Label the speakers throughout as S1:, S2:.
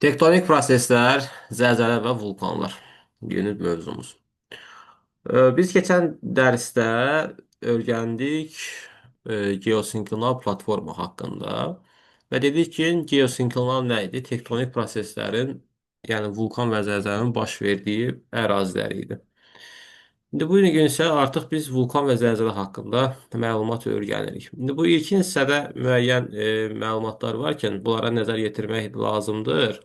S1: Tektonik proseslər, zəlzələ və vulkanlar. Yeni mövzumuz. Biz keçən dərsdə öyrəndik geosinklinal platforma haqqında və dedik ki, geosinklinal nə idi? Tektonik proseslərin, yəni vulkan və zəlzələnin baş verdiyi əraziləri idi. İndi bu gün isə artıq biz vulkan və zəlzələ haqqında məlumat öyrənirik. İndi bu ilkin hissədə müəyyən məlumatlar varkən bunlara nəzər yetirmək lazımdır.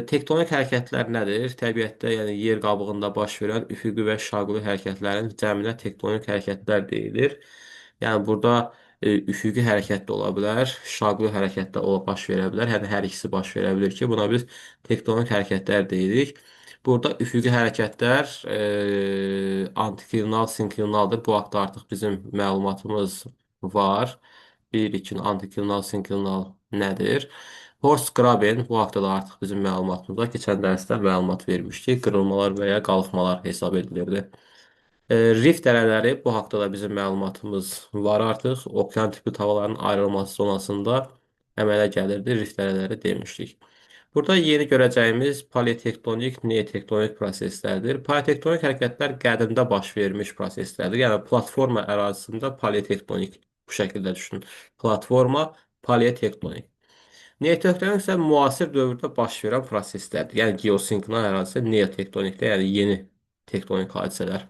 S1: Tektonik hərəkətlər nədir? Təbiətdə, yəni yer qabığında baş verən üfüqi və şaquli hərəkətlərin cəminə tektonik hərəkətlər deyilir. Yəni burada üfüqi hərəkət də ola bilər, şaquli hərəkət də baş verə bilər. Yəni hər ikisi baş verə bilər ki, buna biz tektonik hərəkətlər deyirik. Burada üfüqi hərəkətlər antiklinal, sinklinaldır. Bu haqda artıq bizim məlumatımız var. Bilirik ki, antiklinal, sinklinal nədir? Horst Graben bu haqda da artıq bizim məlumatımız var. Keçən dərsdə məlumat vermişdik. Qırılmalar və ya qalxmalar hesab edilirdi. Rift dərələri bu haqda da bizim məlumatımız var artıq. Okean tipi havaların ayrılması zonasında əmələ gəlirdi. Rift dərələri demişdik. Burada yeni görəcəyimiz poliotektonik, neotektonik proseslərdir. Poliotektonik hərəkətlər qədimdə baş vermiş proseslərdir. Yəni platforma ərazisində poliotektonik bu şəkildə düşünün. Platforma poliotektonik. Neotektonik isə müasir dövrdə baş verən proseslərdir. Yəni geosinklinal ərazidə neotektonikdə, yəni yeni tektonik hadisələr.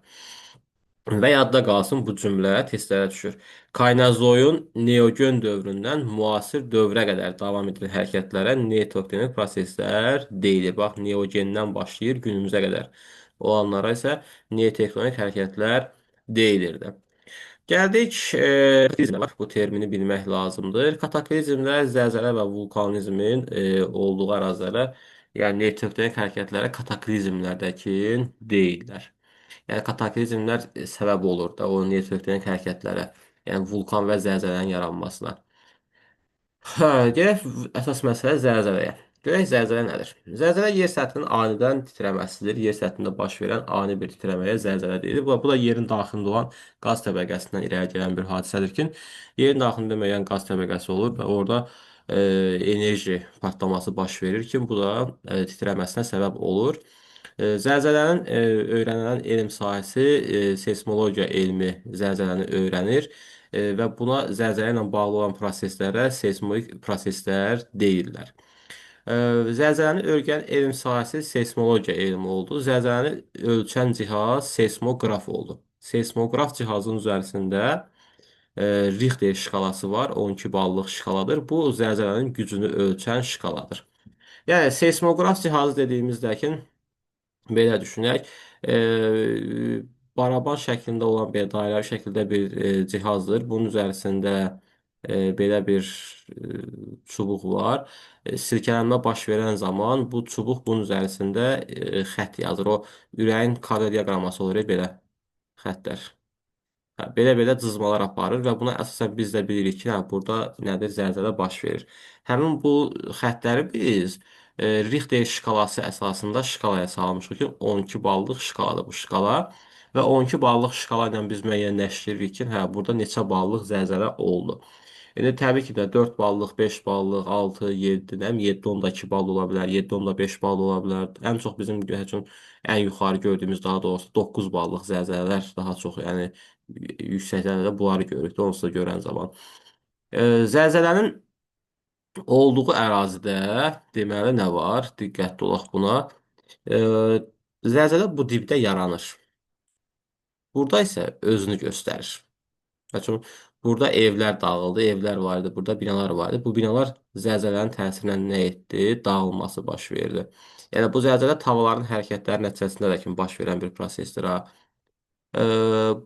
S1: Və yadda qalsın bu cümlə testlərə düşür. Kaynazoyun neogen dövründən müasir dövrə qədər davam edən hərəkətlərə neotektonik proseslər deyilir. Bax, neogendən başlayır günümüzə qədər olanlara isə neotektonik hərəkətlər deyilirdi. Gəldik, kataklizmə var. Bu termini bilmək lazımdır. Kataklizmlər zəlzələ və vulkanizmin olduğu ərazilərə, yəni neotektonik hərəkətlərə kataklizmlərdəki deyirlər. Yəni kataklizmlər səbəb olur da o neotektonik hərəkətlərə, yəni vulkan və zəlzələnin yaranmasına. Hə, gələk əsas məsələ zəlzələyə. Görək zəlzələ nədir? Zəlzələ yer səthinin anidən titrəməsidir. Yer səthində baş verən ani bir titrəməyə zəlzələ deyilir. Bu da yerin daxilində olan qaz təbəqəsindən irəli gələn bir hadisədir ki, yerin daxilində müəyyən qaz təbəqəsi olur və orada enerji partlaması baş verir ki, bu da titrəməsinə səbəb olur. Zəlzələnin öyrənilən elm sahəsi seysmologiya elmi zəlzələni öyrənir və buna zəlzələ ilə bağlı olan proseslərə seysmik proseslər deyirlər. Zəlzələni öyrənən elm sahəsi seysmologiya elmi oldu. Zəlzələni ölçən cihaz seysmoqraf oldu. Seysmoqraf cihazın üzərisində Richter şkalası var. 12 ballıq şkaladır. Bu zəlzələnin gücünü ölçən şkaladır. Yəni seysmoqraf cihazı dediyimizdəkin belə düşünək. Baraban şəklində olan belə dairəvi şəkildə bir cihazdır. Bunun üzərisində belə bir çubuq var. Silkələnmə baş verən zaman bu çubuq bunun üzərisində xətt yazır. O ürəyin kardioqramması olur ya belə xəttlər. Hə, belə-belə cızmalar aparır və buna əsasən biz də bilirik ki, hə, burada nədir? Zəlzələ baş verir. Həmin bu xəttləri biz Richter şkalası əsasında şkalaya salmışıq ki, 12 ballıq şkaladır bu şkala və 12 ballıq şkala ilə biz müəyyənləşdiririk ki, hə, burada neçə ballıq zəlzələ oldu. İndi təbii ki də 4 ballıq, 5 ballıq, 6, 7, nə bilim 7.2 ball ola bilər, 7.5 ball ola bilər. Ən çox bizim üçün ən yuxarı gördüyümüz daha doğrusu 9 ballıq zəlzələlər daha çox, yəni yüksəklərdə də bunları görürük də onsuz da görən zaman. Zəlzələnin olduğu ərazidə deməli nə var? Diqqətli olaq buna. E, Zəlzələ bu dibdə yaranır. Burada isə özünü göstərir. Məsələn, burada evlər dağıldı, evlər var idi, burada binalar var idi. Bu binalar zəlzələnin təsirinə nə etdi? Dağılması baş verdi. Yəni bu zəlzələ havaların hərəkətləri nəticəsində də kimi baş verən bir prosesdir ha.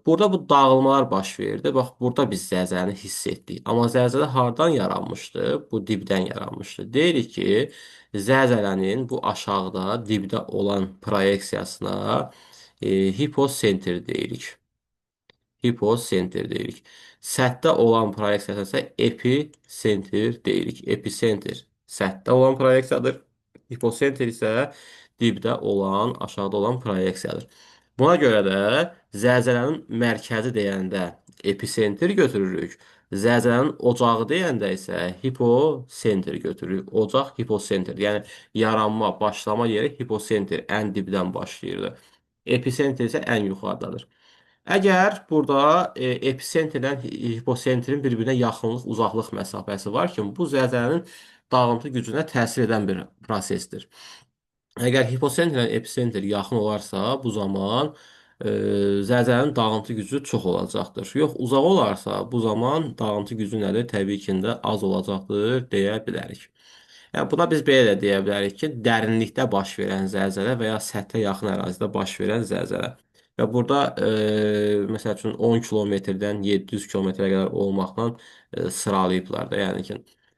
S1: Burada bu dağılmalar baş verdi. Bax, burada biz zəlzələni hiss etdik. Amma zəlzələ hardan yaranmışdı? Bu dibdən yaranmışdı. Deyirik ki, zəlzələnin bu aşağıda dibdə olan proyeksiyasına hiposenter deyirik. Hiposenter deyirik. Səthdə olan proyeksiyasına isə episenter deyirik. Episenter səthdə olan proyeksiyadır. Hiposenter isə dibdə olan, aşağıda olan proyeksiyadır. Buna görə də zəlzələnin mərkəzi deyəndə episenter götürürük. Zəlzələnin ocağı deyəndə isə hiposenter götürürük. Ocaq hiposenter, yəni yaranma, başlama yeri hiposenter ən dibdən başlayırdı. Episenter isə ən yuxarıdadır. Əgər burada episentrlə hiposentrin bir-birinə yaxınlıq, uzaqlıq məsafəsi var ki, bu zəlzələnin dağıntı gücünə təsir edən bir prosesdir. Əgər hiposentr ilə episentr yaxın olarsa, bu zaman e, zəlzələnin dağıntı gücü çox olacaqdır. Yox, uzaq olarsa, bu zaman dağıntı gücü nədir? Təbii ki, də az olacaqdır deyə bilərik. Yəni buna biz belə də deyə bilərik ki, dərinlikdə baş verən zəlzələ və ya səthə yaxın ərazidə baş verən zəlzələ. Və burada məsəl üçün 10 kilometrdən 700 kilometrə qədər olmaqla sıralayıblar da. Yəni ki,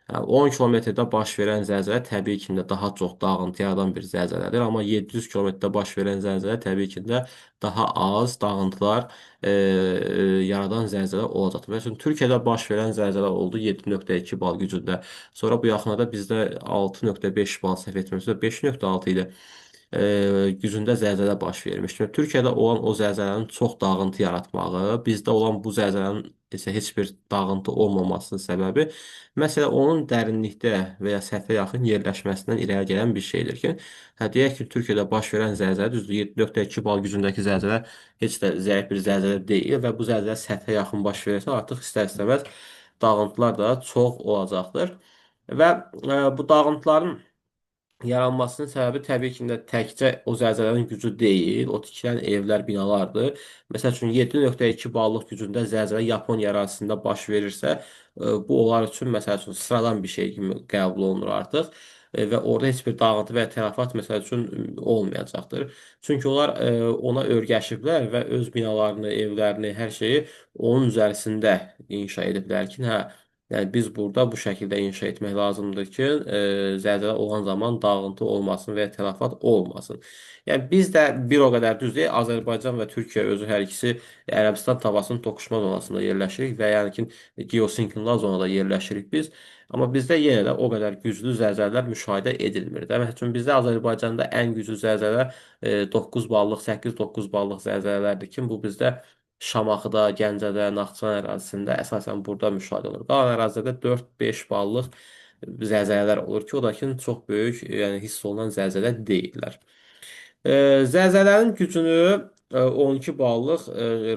S1: 10 kilometrdə baş verən zəlzələ təbii ki, də daha çox dağıntı yaradan bir zəlzələdir, amma 700 kilometrdə baş verən zəlzələ təbii ki, də daha az dağıntılar yaradan zəlzələ olacaqdır. Məsələn, Türkiyədə baş verən zəlzələ oldu 7,2 bal gücündə. Sonra bu yaxınlarda bizdə 6,5 bal səhv etmirəmsə 5,6 idi. Gücündə zəlzələ baş vermişdi. Türkiyədə olan o zəlzələnin çox dağıntı yaratmağı, bizdə olan bu zəlzələnin isə heç bir dağıntı olmamasının səbəbi məsələ onun dərinlikdə və ya səthə yaxın yerləşməsindən irəli gələn bir şeydir ki, deyək ki, Türkiyədə baş verən zəlzələ düzdür 7,2 bal gücündəki zəlzələ heç də zəif bir zəlzələ deyil və bu zəlzələ səthə yaxın baş verirsə, artıq istər-istəməz dağıntılar da çox olacaqdır. Və bu dağıntıların yaranmasının səbəbi təbii ki, də təkcə o zəlzələnin gücü deyil, o tikilən evlər, binalardır. Məsəl üçün 7,2 ballıq gücündə zəlzələ Yaponiya ərazisində baş verirsə, bu onlar üçün məsəl üçün sıradan bir şey kimi qəbul olunur artıq. Və orada heç bir dağıntı və ya tələfat məsəl üçün olmayacaqdır. Çünki onlar ona öyrəşiblər və öz binalarını, evlərini, hər şeyi onun üzərisində inşa ediblər ki, hə, yəni biz burada bu şəkildə inşa etmək lazımdır ki, zəlzələ olan zaman dağıntı olmasın və ya tələfat olmasın. Yəni biz də bir o qədər düz deyil, Azərbaycan və Türkiyə özü hər ikisi Ərəbistan tavasının toqquşma zonasında yerləşirik və yəni ki, geosinkronal zonada yerləşirik biz. Amma bizdə yenə də o qədər güclü zəlzələlər müşahidə edilmir də. Məsələn, üçün bizdə Azərbaycanda ən güclü zəlzələ 9 ballıq, 8-9 ballıq zəlzələlərdir ki, bu bizdə Şamaxıda, Gəncədə, Naxçıvan ərazisində əsasən burada müşahidə olunur. Qalan ərazidə 4-5 ballıq zəlzələlər olur ki, o da ki, çox böyük, yəni hiss olunan zəlzələ deyillər. Zəlzələnin gücünü 12 ballıq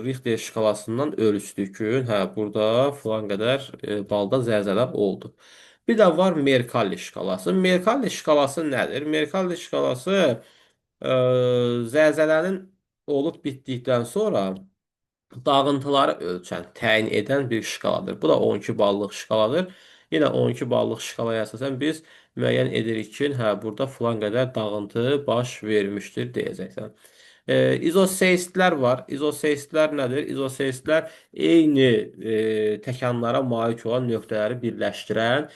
S1: Richter şkalasından ölçdük ki, hə, burada filan qədər balda zəlzələ oldu. Bir də var Merkalli şkalası. Merkalli şkalası nədir? Merkalli şkalası zəlzələnin olub bitdikdən sonra dağıntıları ölçən, təyin edən bir şkaladır. Bu da 12 ballıq şkaladır. Yenə 12 ballıq şkalaya əsasən biz müəyyən edirik ki, hə, burada filan qədər dağıntı baş vermişdir deyəcəksən. İzoseistlər var. İzoseistlər nədir? İzoseistlər eyni təkanlara malik olan nöqtələri birləşdirən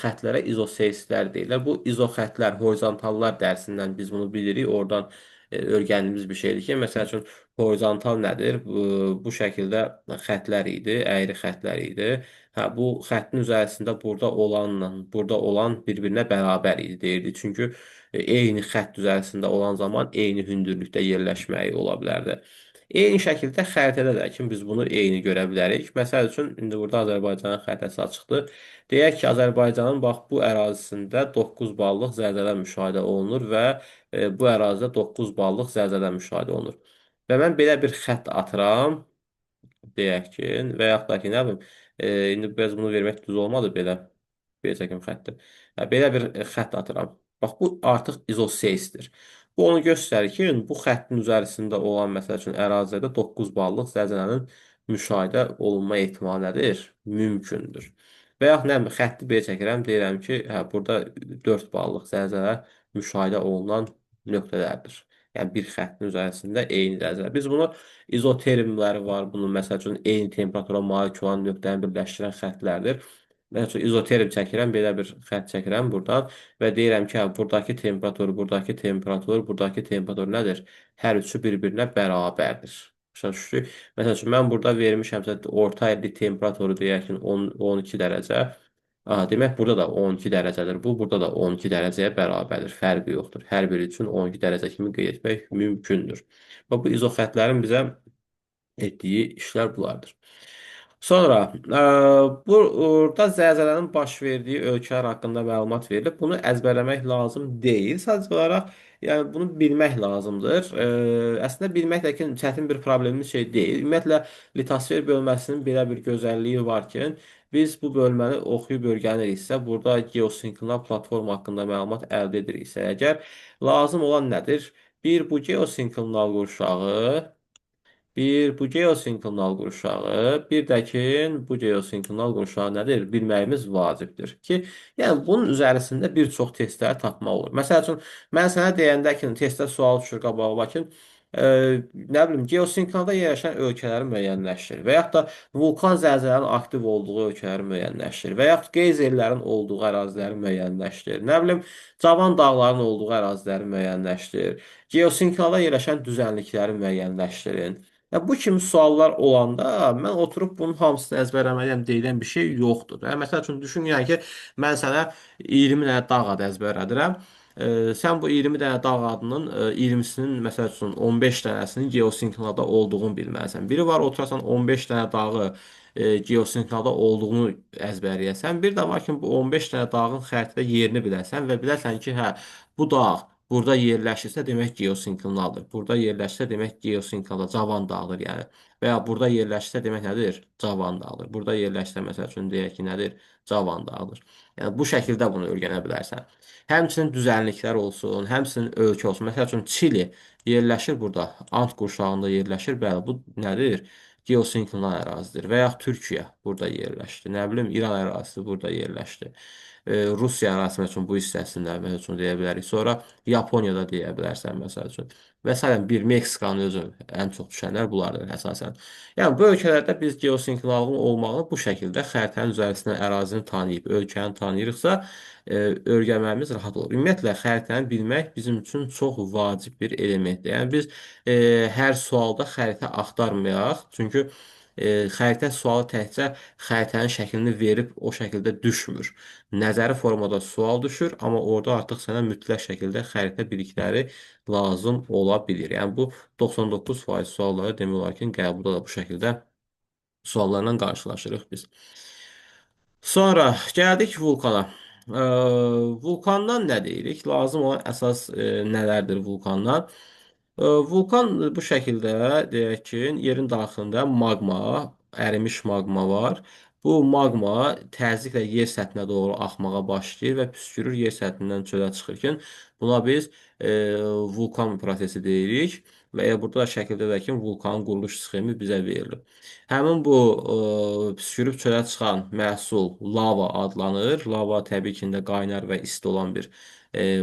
S1: xətlərə izoseistlər deyirlər. Bu izoxətlər, horizontallar dərsindən biz bunu bilirik. Oradan öyrəndiyimiz bir şeydir ki, məsəl üçün horizontal nədir? Bu şəkildə xətlər idi, əyri xətlər idi. Hə, bu xəttin üzərisində burada olanla burada olan bir-birinə bərabər idi deyirdi. Çünki eyni xətt üzərisində olan zaman eyni hündürlükdə yerləşməyi ola bilərdi. Eyni şəkildə xəritədə də ki, biz bunu eyni görə bilərik. Məsəl üçün, indi burada Azərbaycanın xəritəsi açıqdır. Deyək ki, Azərbaycanın bax bu ərazisində 9 ballıq zəlzələ müşahidə olunur və bu ərazidə 9 ballıq zəlzələ müşahidə olunur. Və mən belə bir xətt atıram, deyək ki, və yaxud da ki, nə bilim, indi biraz bunu vermək düz olmadı belə. Bir çəkim xəttir. Belə bir xətt atıram. Bax, bu artıq izoseisdir. Bu onu göstərir ki, bu xəttin üzərisində olan, məsəl üçün, ərazidə 9 ballıq zəlzələnin müşahidə olunma ehtimalı nədir? Mümkündür. Və yaxud nə bilim, xətti belə çəkirəm, deyirəm ki, hə, burada 4 ballıq zəlzələ müşahidə olunan nöqtələrdir. Yəni bir xəttin üzərisində eyni dərəcədə. Biz bunu izotermləri var. Bunun məsəl üçün eyni temperatura malik olan nöqtəni birləşdirən xəttlərdir. Məsəl üçün izoterm çəkirəm, belə bir xətt çəkirəm buradan və deyirəm ki, hə, buradakı temperatur, buradakı temperatur, buradakı temperatur nədir? Hər üçü bir-birinə bərabərdir. Başa düşdük. Məsəl üçün mən burada vermişəmsə orta illik temperaturu deyək ki 12 dərəcə. Demək burada da 12 dərəcədir. Bu burada da 12 dərəcəyə bərabərdir. Fərqi yoxdur. Hər biri üçün 12 dərəcə kimi qeyd etmək mümkündür. Və bu izoxətlərin bizə etdiyi işlər bunlardır. Sonra burada zəlzələnin baş verdiyi ölkələr haqqında məlumat verilib. Bunu əzbərləmək lazım deyil. Sadəcə olaraq yəni bunu bilmək lazımdır. Əslində bilmək də ki, çətin bir problemli şey deyil. Ümumiyyətlə litosfer bölməsinin belə bir gözəlliyi var ki, biz bu bölməni oxuyub öyrəniriksə, burada geosinkronal platform haqqında məlumat əldə ediriksə, əgər lazım olan nədir? Bir bu geosinkronal qurşağı, bir bu geosinkronal qurşağı, bir də ki, bu geosinkronal qurşağı nədir? Bilməyimiz vacibdir ki, yəni bunun üzərisində bir çox testləri tapmaq olur. Məsəl üçün, mən sənə deyəndə ki, testdə sual düşür qabağa bakın, nə bilim, geosinkronda yerləşən ölkələri müəyyənləşdir və yaxud da vulkan zəlzələnin aktiv olduğu ölkələri müəyyənləşdir və yaxud qeyzerlərin olduğu əraziləri müəyyənləşdir. Nə bilim, cavan dağların olduğu əraziləri müəyyənləşdir. Geosinkronda yerləşən düzənlikləri müəyyənləşdirin. Ya bu kimi suallar olanda mən oturub bunun hamısını əzbərləməliyəm deyilən bir şey yoxdur. Yəni, məsəl üçün düşün yəni ki, mən sənə 20 dənə dağ adı əzbərlədirəm. Sən bu 20 dənə dağ adının 20-sinin məsəl üçün 15 dənəsinin geosinkronda olduğunu bilməlisən. Biri var oturasan 15 dənə dağı geosinkronda olduğunu əzbərləyəsən. Bir də var ki, bu 15 dənə dağın xəritədə yerini biləsən və biləsən ki, hə, bu dağ burada yerləşirsə demək geosinkronaldır. Burada yerləşsə demək geosinkronda cavan dağdır yəni. Və ya burada yerləşsə demək nədir? Cavan dağdır. Burada yerləşsə məsəl üçün deyək ki, nədir? Cavan dağdır. Yəni bu şəkildə bunu öyrənə bilərsən. Həmçinin düzənliklər olsun, həmçinin ölkə olsun. Məsəl üçün Çili yerləşir burada. Ant qurşağında yerləşir. Bəli, bu nədir? Geosinkronal ərazidir. Və yaxud Türkiyə burada yerləşdi. Nə bilim, İran ərazisi burada yerləşdi. Rusiya ərazisi məsəl üçün bu hissəsində məsəl üçün deyə bilərik. Sonra Yaponiyada deyə bilərsən məsəl üçün. Və salam bir Meksikanın özü ən çox düşənlər bunlardır əsasən. Yəni bu ölkələrdə biz geosinkronallığın olmağını bu şəkildə xəritənin üzərində ərazini tanıyıb, ölkəni tanıyırıqsa, öyrənməyimiz rahat olur. Ümumiyyətlə xəritəni bilmək bizim üçün çox vacib bir elementdir. Yəni biz hər sualda xəritə axtarmayaq, çünki xəritə sualı təkcə xəritənin şəklini verib o şəkildə düşmür. Nəzəri formada sual düşür, amma orada artıq sənə mütləq şəkildə xəritə bilikləri lazım ola bilir. Yəni bu 99% sualları demək olar ki, qəbulda da bu şəkildə suallarla qarşılaşırıq biz. Sonra gəldik vulkana. Ə, vulkandan nə deyirik? Lazım olan əsas nələrdir vulkandan? Vulkan bu şəkildə deyək ki, yerin daxilində maqma, ərimiş maqma var. Bu maqma təzyiqlə yer səthinə doğru axmağa başlayır və püskürür yer səthindən çölə çıxır ki, buna biz vulkan prosesi deyirik və ya burada da şəkildə də ki, vulkanın quruluş sxemi bizə verilib. Həmin bu püskürüb çölə çıxan məhsul lava adlanır. Lava təbii ki, də qaynar və isti olan bir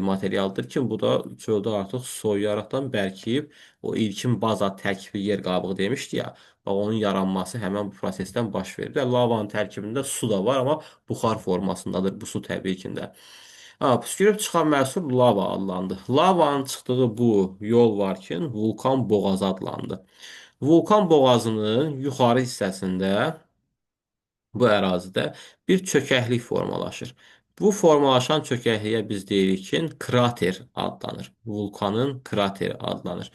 S1: materialdır ki, bu da çöldə artıq soyuyaraqdan bərkiyib o ilkin baza tərkibli yer qabığı demişdi ya, bax onun yaranması həmin bu prosesdən baş verir. Və lavanın tərkibində su da var, amma buxar formasındadır bu su təbii ki, də. Ha, püskürüb çıxan məhsul lava adlandı. Lavanın çıxdığı bu yol var ki, vulkan boğazı adlandı. Vulkan boğazının yuxarı hissəsində bu ərazidə bir çökəklik formalaşır. Bu formalaşan çökəkliyə biz deyirik ki, krater adlanır. Vulkanın krateri adlanır.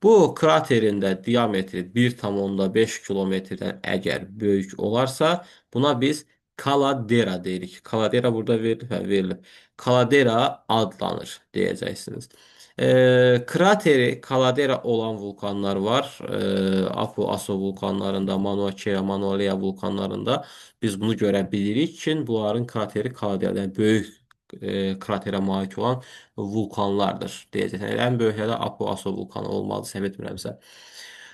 S1: Bu kraterin də diametri 1,5 kilometrdən əgər böyük olarsa, buna biz kaladera deyirik. Kaladera burada verilib, hə, verilib. Kaladera adlanır deyəcəksiniz. Krateri, kaladera olan vulkanlar var. Apu, Aso vulkanlarında, Mauna Kea, Mauna Lea vulkanlarında biz bunu görə bilirik ki, bunların krateri kaladera, yəni böyük kraterə malik olan vulkanlardır deyəcək. Yəni, ən böyükləri də Apu, Aso vulkanı olmalı, səhv etmirəmsə.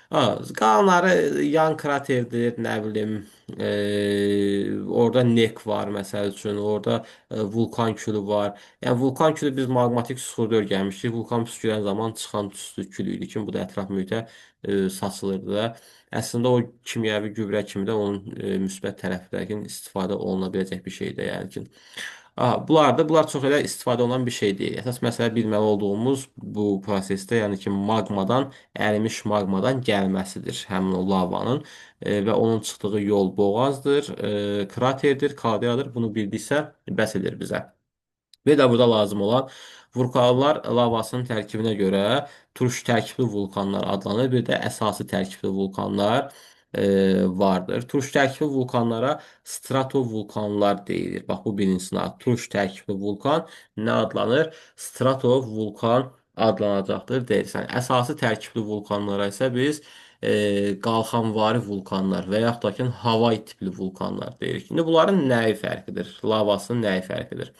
S1: Ha, qalanları yan kraterdir, nə bilim, orada nek var məsəl üçün, orada vulkan külü var. Yəni vulkan külü biz maqmatik suxurda öyrənmişdik. Vulkan püskürən zaman çıxan tüstü külü idi ki, bu da ətraf mühitə saçılırdı və əslində o kimyəvi gübrə kimi də onun müsbət tərəflərinin istifadə oluna biləcək bir şeydir, yəni ki. Bunlar çox elə istifadə olunan bir şey deyil. Əsas məsələ bilməli olduğumuz bu prosesdə, yəni ki, maqmadan, ərimiş maqmadan gəlməsidir həmin o lavanın və onun çıxdığı yol boğazdır, kraterdir, kalderadır. Bunu bildiksə bəs edir bizə. Və də burada lazım olan vulkanlar lavasının tərkibinə görə turş tərkibli vulkanlar adlanır. Bir də əsası tərkibli vulkanlar. vardır. Turş tərkibli vulkanlara stratovulkanlar deyilir. Bax, bu birinci sınaq. Turş tərkibli vulkan nə adlanır? Stratovulkan adlanacaqdır deyirsən. Əsası tərkibli vulkanlara isə biz qalxanvari vulkanlar və yaxud da ki, Havay tipli vulkanlar deyirik. İndi bunların nəyi fərqidir? Lavasının nəyi fərqidir?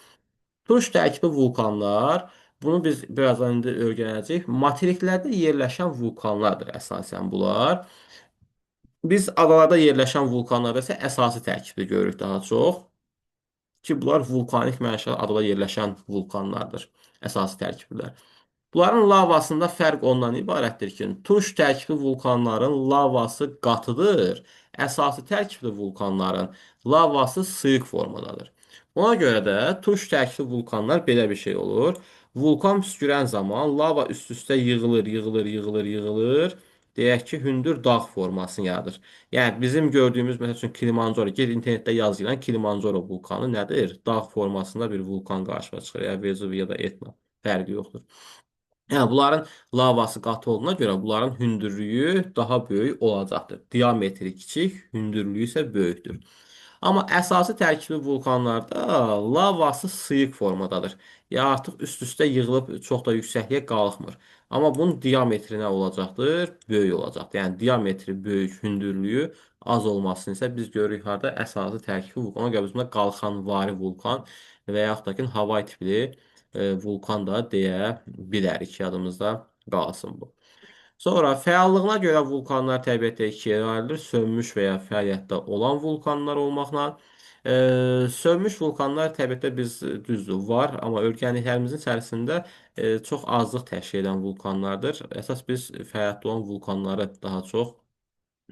S1: Turş tərkibli vulkanlar, bunu biz birazdan indi öyrənəcəyik. Materiklərdə yerləşən vulkanlardır əsasən bunlar. Biz adalarda yerləşən vulkanlarda isə əsasi tərkibli görürük daha çox. Ki, bunlar vulkanik mənşəli adada yerləşən vulkanlardır. Əsasi tərkiblilər. Bunların lavasında fərq ondan ibarətdir ki, turş tərkibli vulkanların lavası qatıdır, əsasi tərkibli vulkanların lavası sıyıq formadadır. Ona görə də turş tərkibli vulkanlar belə bir şey olur. Vulkan püskürən zaman lava üst-üstə yığılır, yığılır, yığılır, yığılır. Deyək ki, hündür dağ formasını yaradır. Yəni bizim gördüyümüz məsəl üçün Kilimanjaro, ged internetdə yaz gələn Kilimanjaro vulkanı nədir? Dağ formasında bir vulkan qarşıma çıxır. Ya Vezuv ya da Etna. Fərqi yoxdur. Yəni bunların lavası qatı olduğuna görə bunların hündürlüyü daha böyük olacaqdır. Diametri kiçik, hündürlüyü isə böyükdür. Amma əsası tərkibli vulkanlarda lavası sıyıq formadadır. Ya artıq üst-üstə yığılıb çox da yüksəkliyə qalxmır. Amma bunun diametri nə olacaqdır? Böyük olacaqdır. Yəni diametri böyük, hündürlüyü az olmasını isə biz görürük harda? Əsası tərkibli vulkan. Ona görə biz buna qalxanvari vulkan və yaxud da ki, Havay tipli vulkan da deyə bilərik. Yadımızda qalsın bu. Sonra fəallığına görə vulkanlar təbiətdə ikiyə ayrılır. Sönmüş və ya fəaliyyətdə olan vulkanlar olmaqla. Sönmüş vulkanlar təbiətdə biz düzdür var, amma ölkəliklərimizin içərisində çox azlıq təşkil edən vulkanlardır. Əsas biz fəaliyyətdə olan vulkanları daha çox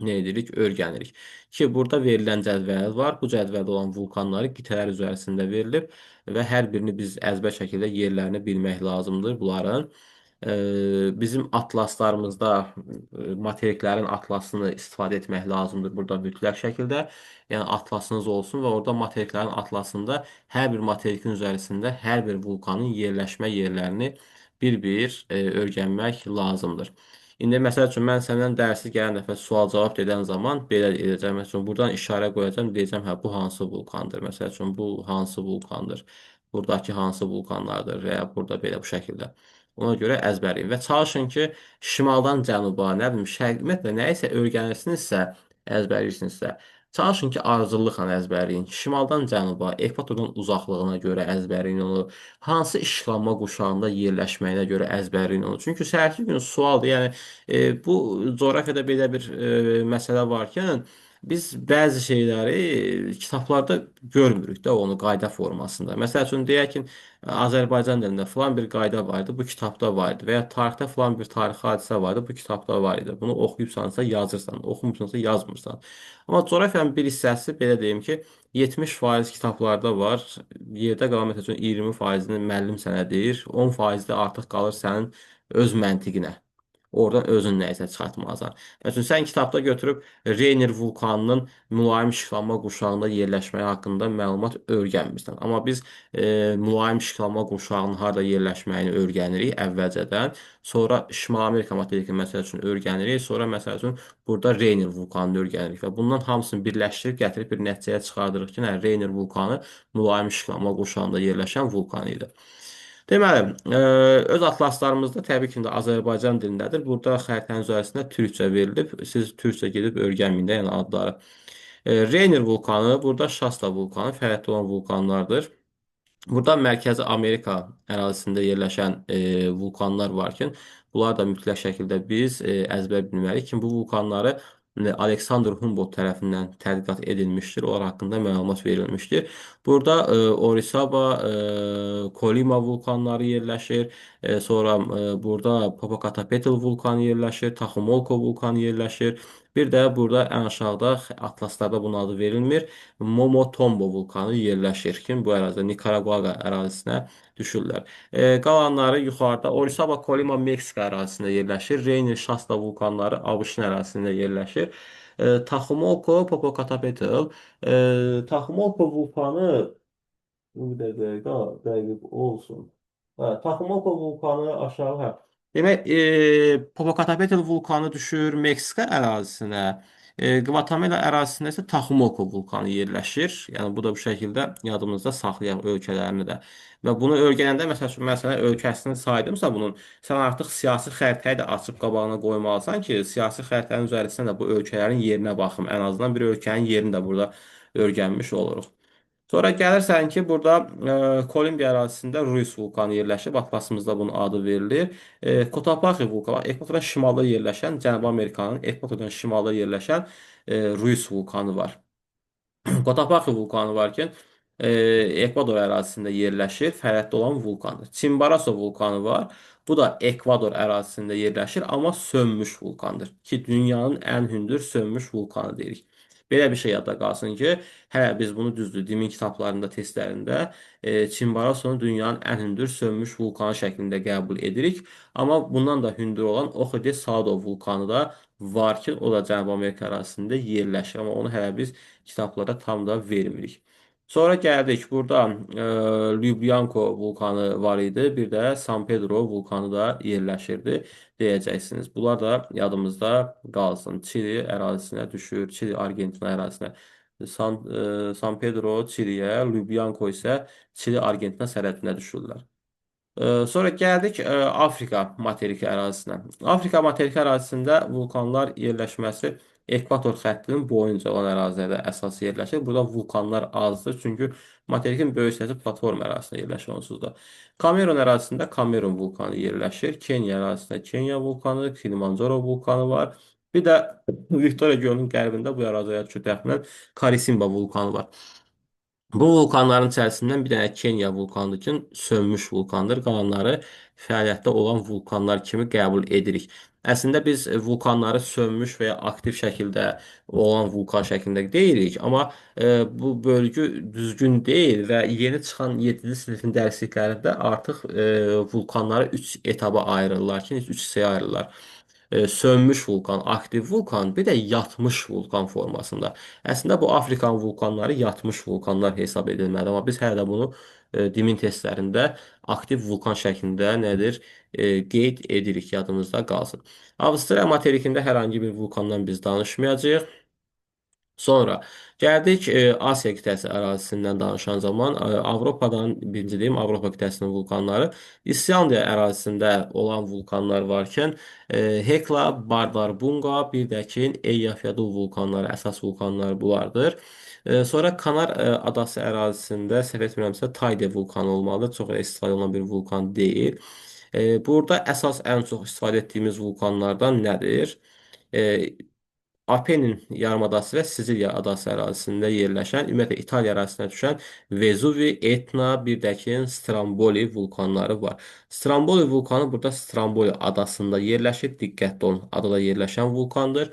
S1: nə edirik? Öyrənirik. Ki, burada verilən cədvəl var. Bu cədvəldə olan vulkanları qitələr üzərisində verilib və hər birini biz əzbər şəkildə yerlərini bilmək lazımdır bunların. Bizim atlaslarımızda materiklərin atlasını istifadə etmək lazımdır burada mütləq şəkildə. Yəni atlasınız olsun və orada materiklərin atlasında hər bir materikin üzərisində hər bir vulkanın yerləşmə yerlərini bir-bir öyrənmək lazımdır. İndi məsəl üçün mən səndən dərsi gələn dəfə sual-cavab edən zaman belə edəcəm. Məsəl üçün buradan işarə qoyacağam, deyəcəm, hə bu hansı vulkandır? Məsəl üçün bu hansı vulkandır? Buradakı hansı vulkanlardır və ya burada belə bu şəkildə. Ona görə əzbərləyin və çalışın ki, şimaldan cənuba, nə bilim, şərq, ümumiyyətlə nə isə öyrənirsinizsə, əzbərləyirsinizsə, çalışın ki, ardıcıllıqla əzbərləyin. Şimaldan cənuba, ekvatordan uzaqlığına görə əzbərləyin onu. Hansı işıqlanma quşağında yerləşməyinə görə əzbərləyin onu. Çünki səhərki gün sualdır. Yəni bu coğrafiyada belə bir məsələ varkən biz bəzi şeyləri kitablarda görmürük də onu qayda formasında. Məsəl üçün deyək ki, Azərbaycan dilində filan bir qayda var idi, bu kitabda var idi və ya tarixdə filan bir tarixi hadisə var idi, bu kitabda var idi. Bunu oxuyubsansa yazırsan, oxumursansa yazmırsan. Amma coğrafiyanın bir hissəsi belə deyim ki, 70% kitablarda var. Yerdə qalan məsəl üçün 20%-ni müəllim sənə deyir, 10% də artıq qalır sənin öz məntiqinə. Oradan özün nəyisə çıxartmalısan. Məsələn, sən kitabda götürüb Reyner vulkanının mülayim işıqlanma qurşağında yerləşməyi haqqında məlumat öyrənmirsən. Amma biz mülayim işıqlanma qurşağının harda yerləşməyini öyrənirik əvvəlcədən. Sonra Şimali Amerika materikini məsəl üçün öyrənirik. Sonra məsəl üçün burada Reyner vulkanını öyrənirik və bundan hamısını birləşdirib gətirib bir nəticəyə çıxardırıq ki, nə Reyner vulkanı mülayim işıqlanma qurşağında yerləşən vulkan idi. Deməli, öz atlaslarımızda təbii ki, də Azərbaycan dilindədir. Burada xəritənin üzərində türkcə verilib. Siz türkcə gedib öyrənməyin də, yəni adları. Reyner vulkanı, burada Şasta vulkanı fəaliyyətdə olan vulkanlardır. Burada Mərkəzi Amerika ərazisində yerləşən vulkanlar varkən, bunlar da mütləq şəkildə biz əzbər bilməliyik ki, bu vulkanları Alexander Humboldt tərəfindən tədqiqat edilmişdir. Onlar haqqında məlumat verilmişdir. Burada Orizaba, Kolima vulkanları yerləşir. Sonra burada Popocatépetl vulkanı yerləşir, Taxumulko vulkanı yerləşir. Bir də burada ən aşağıda atlaslarda bunun adı verilmir. Momotombo vulkanı yerləşir ki, bu ərazidə Nikaragua ərazisinə düşürlər. Qalanları yuxarıda Orizaba, Kolima, Meksika ərazisində yerləşir. Reyni, Şasta vulkanları ABŞ-ın ərazisində yerləşir. Taxumulko, Popocatépetl. Taxumulko vulkanı bir dəqiqə dəqiq olsun. Hə, Taxumulko vulkanı aşağı, hə. Demək, Popocatépetl vulkanı düşür Meksika ərazisinə. Qvatemala ərazisində isə Taxumoko vulkanı yerləşir. Yəni bu da bu şəkildə yadımızda saxlayaq ölkələrini də. Və bunu öyrənəndə məsəl üçün məsələn ölkəsini saydımsa bunun sən artıq siyasi xəritəyi də açıb qabağına qoymalısan ki, siyasi xəritənin üzərisində də bu ölkələrin yerinə baxım. Ən azından bir ölkənin yerini də burada öyrənmiş oluruq. Sonra gəlirsən ki, burada Kolumbiya ərazisində Ruiz vulkanı yerləşir. Atlasımızda bunun adı verilir. Cotopaxi vulkanı, ekvatordan şimalda yerləşən, Cənubi Amerikanın ekvatordan şimalda yerləşən Ruiz vulkanı var. Cotopaxi vulkanı varkən Ekvador ərazisində yerləşir, fəaliyyətdə olan vulkandır. Chimborazo vulkanı var. Bu da Ekvador ərazisində yerləşir, amma sönmüş vulkandır. Ki, dünyanın ən hündür sönmüş vulkanı deyirik. Belə bir şey yadda qalsın ki, hələ biz bunu düzdür, dimin kitablarında, testlərində Chimborazonu dünyanın ən hündür sönmüş vulkanı şəklində qəbul edirik. Amma bundan da hündür olan Ojo de Salado vulkanı da var ki, o da Cənubi Amerika ərazisində yerləşir. Amma onu hələ biz kitablara tam da vermirik. Sonra gəldik. Burada Lubyanka vulkanı var idi. Bir də San Pedro vulkanı da yerləşirdi deyəcəksiniz. Bunlar da yadımızda qalsın. Çili ərazisinə düşür. Çili Argentina ərazisinə. San Pedro Çiliyə, Lubyanka isə Çili Argentina sərhədinə düşürlər. Sonra gəldik Afrika materiki ərazisinə. Afrika materiki ərazisində vulkanlar yerləşməsi ekvator xəttinin boyunca olan ərazilərdə əsas yerləşir. Burada vulkanlar azdır, çünki materikin böyük hissəsi platform ərazisində yerləşir onsuz da. Kamerun ərazisində Kamerun vulkanı yerləşir. Kenya ərazisində Kenya vulkanı, Kilimanjaro vulkanı var. Bir də Viktoria gölünün qərbində bu əraziyə düşür təxminən Karisimba vulkanı var. Bu vulkanların içərisindən bir dənə Kenya vulkanıdır ki, sönmüş vulkandır. Qalanları fəaliyyətdə olan vulkanlar kimi qəbul edirik. Əslində biz vulkanları sönmüş və ya aktiv şəkildə olan vulkan şəklində deyirik, amma bu bölgü düzgün deyil və yeni çıxan 7-ci sinifin dərsliklərində artıq vulkanları 3 etaba ayırırlar ki, 3 hissəyə ayırırlar. Sönmüş vulkan, aktiv vulkan, bir də yatmış vulkan formasında. Əslində bu Afrikanın vulkanları yatmış vulkanlar hesab edilməlidir, amma biz hələ də bunu dimin testlərində aktiv vulkan şəklində nədir qeyd edirik, yadımızda qalsın. Avstraliya materikində hər hansı bir vulkandan biz danışmayacağıq. Sonra gəldik Asiya qitəsi ərazisindən danışan zaman Avropadan birinci deyim Avropa qitəsinin vulkanları İslandiya ərazisində olan vulkanlar varkən Hekla, Bardarbunga, bir də ki Eyjafjallajökull vulkanları əsas vulkanlar bunlardır. Sonra Kanar adası ərazisində səhv etmirəmsə Tayde vulkanı olmalıdır. Çox istifadə olunan bir vulkan deyil. Burada əsas ən çox istifadə etdiyimiz vulkanlardan nədir? E, Apenin yarımadası və Sizilya adası ərazisində yerləşən, ümumiyyətlə İtaliya ərazisinə düşən Vezuvi, Etna, bir də ki Stromboli vulkanları var. Stromboli vulkanı burada Stromboli adasında yerləşir. Diqqətli olun, adada yerləşən vulkandır.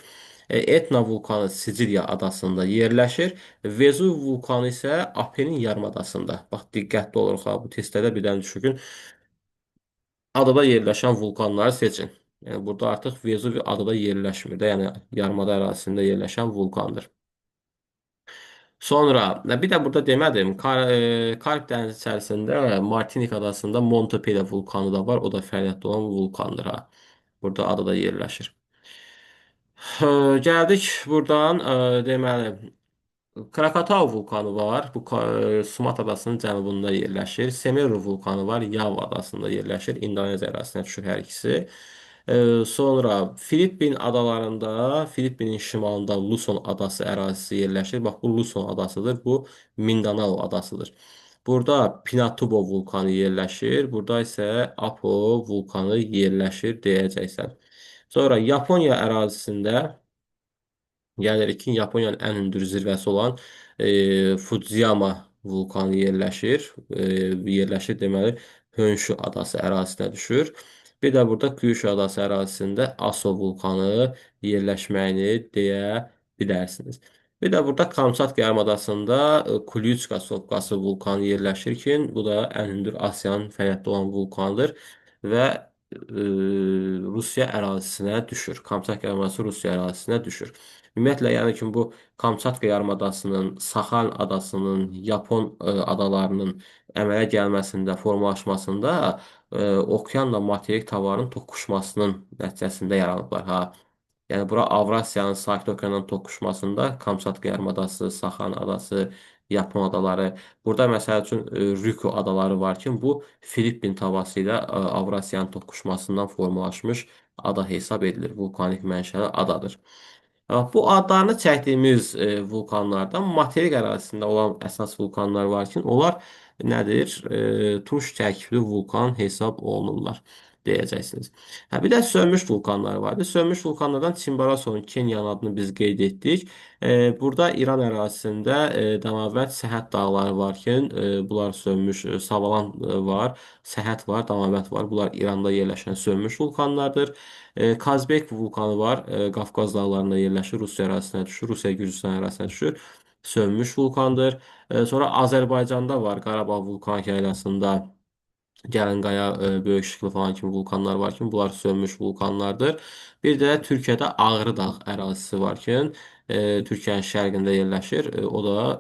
S1: Etna vulkanı Siciliya adasında yerləşir. Vezuvi vulkanı isə Apenin yarımadasında. Bax, diqqətli oluruq ha, bu testlərdə bir dənə düşün. Adada yerləşən vulkanları seçin. Yəni burada artıq Vezuvi adada yerləşmir də, yəni yarımada ərazisində yerləşən vulkandır. Sonra bir də burada demədim, Karib dənizi içərisində Martinik adasında Montepello vulkanı da var. O da fəaliyyətdə olan vulkandır ha. Burada adada yerləşir. Gəldik buradan deməli Krakatau vulkanı var. Bu Sumatra adasının cənubunda yerləşir. Semeru vulkanı var. Yava adasında yerləşir. İndoneziya ərazisinə düşür hər ikisi. Sonra Filippin adalarında, Filippinin şimalında Luson adası ərazisi yerləşir. Bax, bu Luson adasıdır. Bu Mindanao adasıdır. Burada Pinatubo vulkanı yerləşir. Burada isə Apo vulkanı yerləşir deyəcəksən. Sonra Yaponiya ərazisində gəlirik ki, Yaponiyanın ən hündür zirvəsi olan Fudziyama vulkanı yerləşir. Yerləşir deməli Honshu adası ərazisinə düşür. Bir də burada Kyushu adası ərazisində Aso vulkanı yerləşməyini deyə bilərsiniz. Bir də burada Kamçatka yarımadasında Kulyuçka sopkası vulkanı yerləşir ki, bu da ən hündür Asiyanın fəaliyyətdə olan vulkanıdır və Rusiya ərazisinə düşür. Kamçatka yarımadası Rusiya ərazisinə düşür. Ümumiyyətlə, yəni ki, bu Kamçatka yarımadasının, Saxalin adasının, Yapon adalarının əmələ gəlməsində, formalaşmasında okeanla materik tavarın toqquşmasının nəticəsində yaranıblar. Ha. Yəni bura Avrasiyanın Sakit Okeanın toqquşmasında Kamçatka yarımadası, Saxan adası, Yapon adaları. Burada məsəl üçün Ryuku adaları var ki, bu Filippin tavası ilə Avrasiyanın toqquşmasından formalaşmış ada hesab edilir. Vulkanik mənşəli adadır. Bu adlarını çəkdiyimiz vulkanlardan materik ərazisində olan əsas vulkanlar var ki, onlar nədir? Tuş tərkibli vulkan hesab olunurlar deyəcəksiniz. Hə, bir də sönmüş vulkanlar vardır. Sönmüş vulkanlardan Çimbalasonun Kenyanın adını biz qeyd etdik. Burada İran ərazisində Damavand Səhət dağları varkən, bunlar sönmüş, Savalan var, Səhət var, Damavand var. Bunlar İranda yerləşən sönmüş vulkanlardır. Kazbek vulkanı var, Qafqaz dağlarında yerləşir, Rusiya ərazisinə düşür, Rusiya-Gürcüstan ərazisinə düşür. Sönmüş vulkandır. Sonra Azərbaycanda var, Qarabağ vulkan yaylasında. Gəlinqaya, Böyük Şıklı falan kimi vulkanlar var ki, bunlar sönmüş vulkanlardır. Bir də Türkiyədə Ağrı dağ ərazisi var ki, Türkiyənin şərqində yerləşir. O da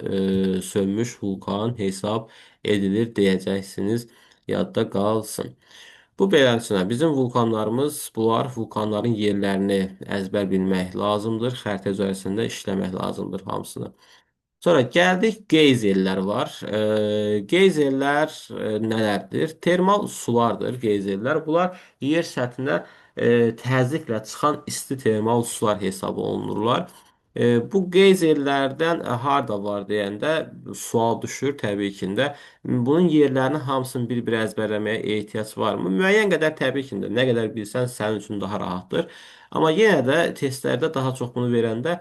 S1: sönmüş vulkan hesab edilir deyəcəksiniz. Yadda qalsın. Bu beləsinə bizim vulkanlarımız, bunlar vulkanların yerlərini əzbər bilmək lazımdır. Xəritə üzərisində işləmək lazımdır hamısını. Sonra gəldik geyzerlər var. Geyzerlər nələrdir? Termal sulardır geyzerlər. Bunlar yer səthinə təzyiqlə çıxan isti termal sular hesab olunurlar. Bu qeyzerlərdən harda var deyəndə sual düşür təbii ki də. Bunun yerlərini hamısını bir-bir əzbərləməyə ehtiyac varmı? Müəyyən qədər təbii ki də. Nə qədər bilsən sənin üçün daha rahatdır. Amma yenə də testlərdə daha çox bunu verəndə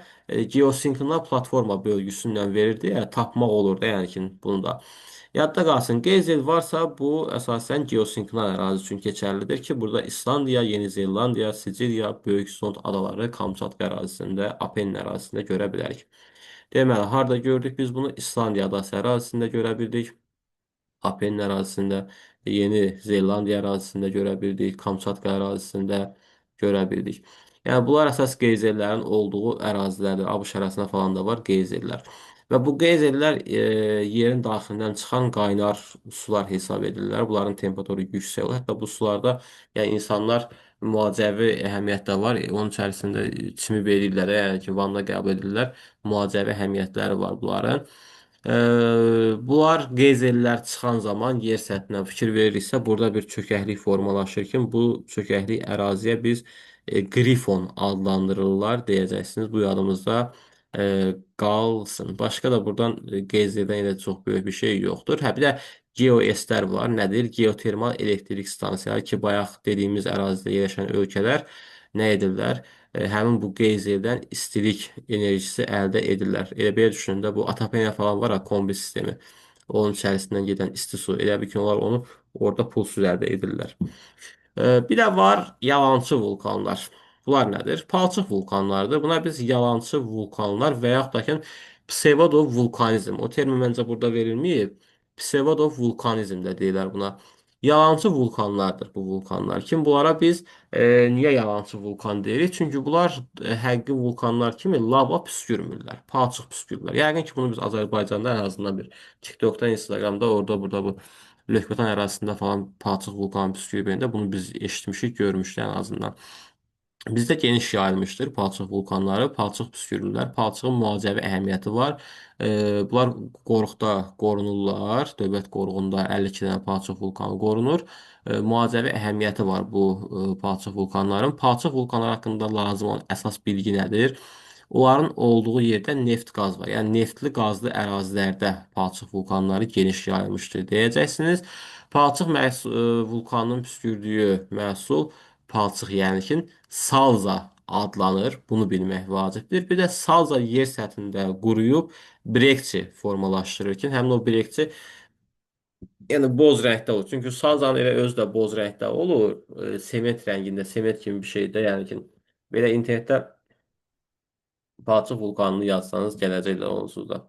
S1: geosinkronal platforma bölgüsündən verirdi. Yəni tapmaq olur da, yəni ki bunu da. Yadda qalsın, qeyzel varsa bu əsasən geosinkronal ərazi üçün keçərlidir ki, burada İslandiya, Yeni Zelandiya, Siciliya, Böyük Sont adaları Kamçatka ərazisində, Apen ərazisində görə bilərik. Deməli, harda gördük biz bunu? İslandiya adası ərazisində görə bildik. Apen ərazisində, Yeni Zelandiya ərazisində görə bildik, Kamçatka ərazisində görə bildik. Yəni bunlar əsas qeyzerlərin olduğu ərazilərdir. ABŞ ərazisində falan da var qeyzerlər. Və bu qeyzerlər yerin daxilindən çıxan qaynar sular hesab edirlər. Bunların temperaturu yüksək olur. Hətta bu sularda yəni insanlar müalicəvi əhəmiyyət də var. Onun içərisində içimi verirlər, yəni ki, vanna qəbul edirlər. Müalicəvi əhəmiyyətləri var bunların. Bunlar qeyzellər çıxan zaman yer səthinə fikir veririksə, burada bir çökəklik formalaşır ki, bu çökəklik əraziyə biz qrifon adlandırırlar deyəcəksiniz. Bu yadımızda qalsın. Başqa da buradan qeyzeldən elə çox böyük bir şey yoxdur. Hə, bir də GeoS-lər var. Nədir? Geotermal elektrik stansiyaları ki, bayaq dediyimiz ərazidə yerləşən ölkələr nə edirlər? Həmin bu qeyzeldən istilik enerjisi əldə edirlər. Elə belə düşünün də bu Atapenya falan var ha, kombi sistemi. Onun içərisindən gedən isti su. Elə bir ki, onlar onu orada pulsuz əldə edirlər. Bir də var yalançı vulkanlar. Bunlar nədir? Palçıq vulkanlardır. Buna biz yalançı vulkanlar və yaxud da ki psevdo vulkanizm. O termin məncə burada verilməyib. Psevdo vulkanizm də deyirlər buna. Yalançı vulkanlardır bu vulkanlar. Kim bunlara biz niyə yalançı vulkan deyirik? Çünki bunlar həqiqi vulkanlar kimi lava püskürmürlər. Palçıq püskürürlər. Yəqin ki bunu biz Azərbaycanda ən azından bir TikTokda, Instagramda, orada burada bu Lökbatan ərazisində falan palçıq vulkanı püskürüb bunu biz eşitmişik, görmüşük ən azından. Bizdə geniş yayılmışdır palçıq vulkanları, palçıq püskürürlər. Palçığın müalicəvi əhəmiyyəti var. Bunlar qoruqda qorunurlar. Dövlət qoruğunda 52 dənə palçıq vulkanı qorunur. Müalicəvi əhəmiyyəti var bu palçıq vulkanların. Palçıq vulkanlar haqqında lazım olan əsas bilgi nədir? Onların olduğu yerdə neft qaz var. Yəni neftli qazlı ərazilərdə palçıq vulkanları geniş yayılmışdır deyəcəksiniz. Vulkanının püskürdüyü məhsul palçıq yəni ki salza adlanır. Bunu bilmək vacibdir. Bir də salza yer səthində quruyub brekçi formalaşdırır ki, həmin o brekçi yəni boz rəngdə olur. Çünki salzanın elə özü də boz rəngdə olur. Sement rəngində, sement kimi bir şeydə, yəni ki belə internetdə palçıq vulkanını yazsanız gələcəklər onsuz da.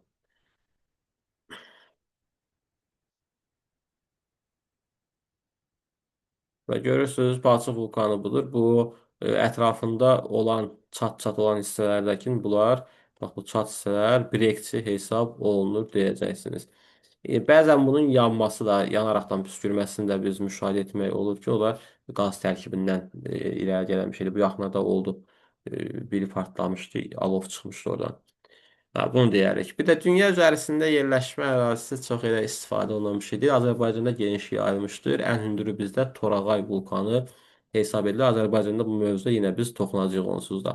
S1: Və görürsünüz, palçıq vulkanı budur. Bu ətrafında olan çat-çat olan hissələrdəki bunlar, bax bu çat hissələr brekçi hesab olunur deyəcəksiniz. Bəzən bunun yanması da, yanaraqdan püskürməsini də biz müşahidə etmək olur ki, o da qaz tərkibindən irəli gələn bir şeydir. Bu yaxınlarda oldu. biri partlamışdı, alov çıxmışdı oradan. Ha, bunu deyərik. Bir də dünya üzərisində yerləşmə ərazisi çox elə istifadə olunan bir şey deyil. Azərbaycanda geniş yayılmışdır. Ən hündürü bizdə Torağay vulkanı hesab edilir. Azərbaycanda bu mövzuda yenə biz toxunacağıq onsuz da.